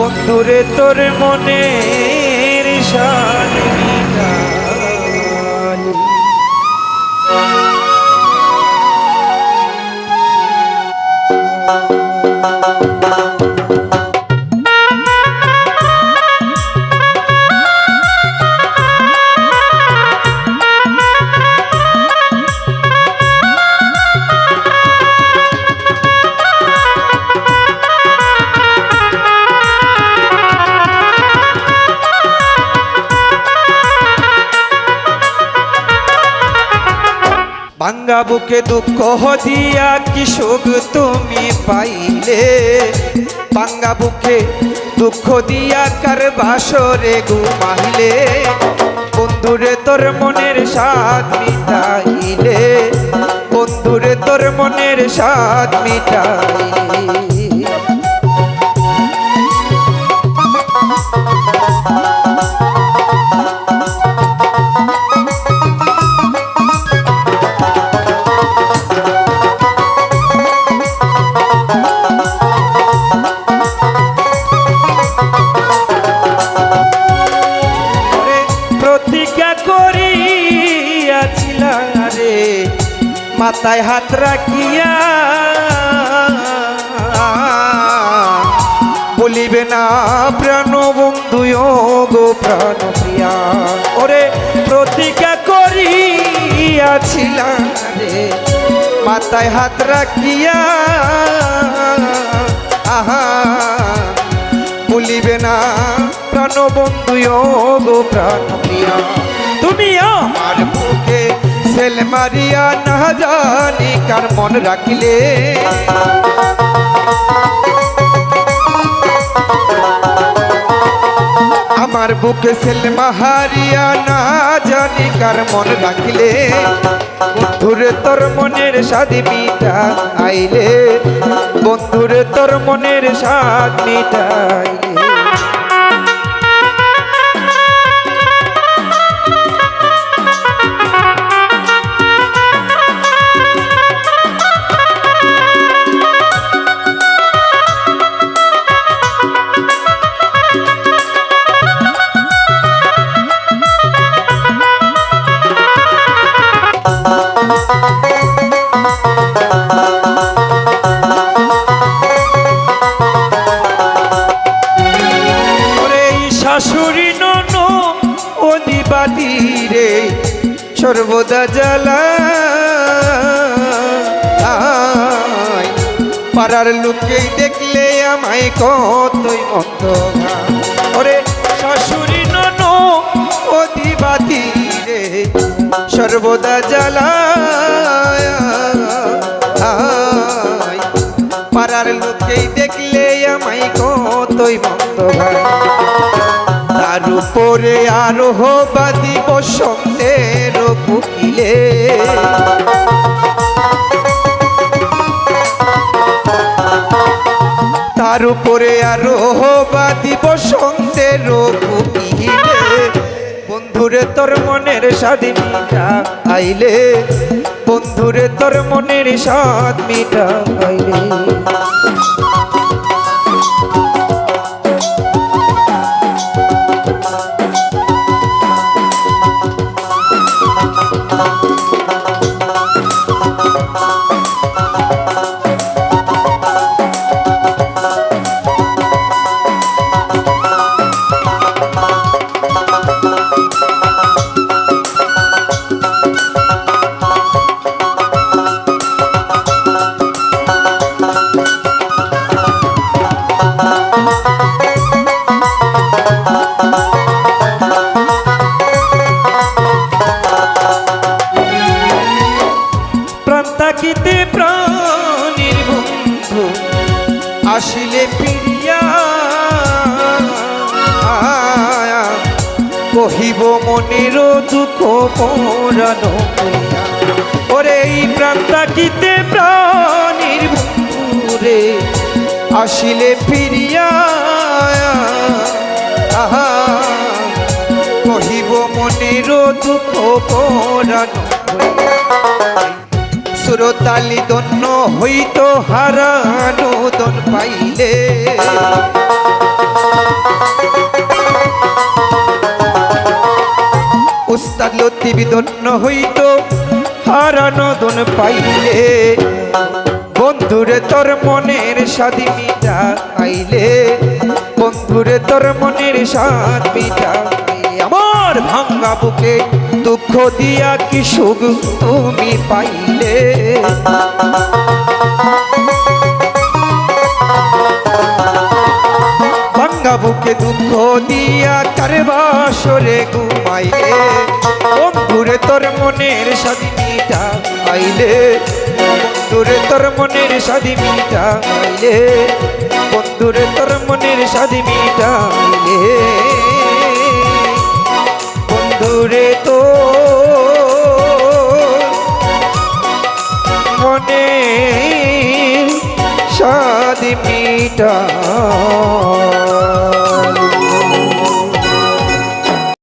বন্ধুরে তোর মনের সাথ মিটালি। ভাঙ্গা বুকে দুঃখ দিয়া কি সুখ তুমি পাইলে, ভাঙ্গা বুকে দুঃখ দিয়া কার বাসরে ঘুমাইলে, বন্ধুরে তোর মনের স্বাদ মিটাইলে, বন্ধুরে তোর মনের স্বাদ মিটাইলে। মাথায় হাত রাখিয়া বলিবে না প্রাণ বন্ধু গো প্রাণ প্রিয়া, ওরে প্রতিজ্ঞা করিয়াছিলাম রে মাথায় হাত রাখিয়া, আহা বলিবে না প্রাণ বন্ধু গো প্রাণ প্রিয়া। তুমি আমার বুকে সেল মারিয়া না জানি কার মন রাখিলে, আমার বুকে সেল মাহারিয়া না জানি কার মন রাখিলে, বন্ধুরে তোর মনের স্বাদ মিটাইলে, বন্ধুরে তোর মনের স্বাদ মিটাইলে। শাশুড়ি নন অধিবাদী রে সর্বদা জ্বালা, পাড়ার লোকেই দেখলে আমায় কতই মন্দ, ওরে শাশুড়ি নন অধিবাদী রে সর্বদা জ্বালা, পাড়ার লোকেই দেখলে আমায় কতই মন্দ ভাই। তার উপরে আরোহ বাদী বসন্তের কুকিলে, তার উপরে আরোহ বাদী বসন্তের কুকিলে, বন্ধুরে তোর মনের স্বাদ মিটাইলে, বন্ধুরে তোর মনের স্বাদ মিটাইলে। থাকিতে প্রাণীর বন্ধু আসিলে ফিরিয়া, কহিব মনের দুঃখ পরানো করিয়া, ওরে এই প্রাণ থাকিতে প্রাণীর বন্ধু রে আসিলে ফিরিয়া, কহিব মনের দুঃখ পরানো করিয়া, সুরতালি দন্য হইতো হারানো দন পাইলে, পৃথিবী ধন্য হইত হারানো ধন পাইলে বন্ধুরে তোর মনের স্বাদ মিটাইলে বন্ধুরে তোর মনের স্বাদ মিটাইলে আমার ভাঙ্গা বুকে দুঃখ দিয়া কি সুখ তুমি পাইলে ভাঙ্গা বুকে দুঃখ দিয়া কারবাসরে ঘুমাইলে বন্ধুরে তোর মনের স্বাদ মিটাইলে বন্ধুরে তোর মনের স্বাদ মিটাইলে বন্ধুরে তোর মনের স্বাদ মিটাইলে বন্ধুরে তো মনের স্বাদ মিটাইলে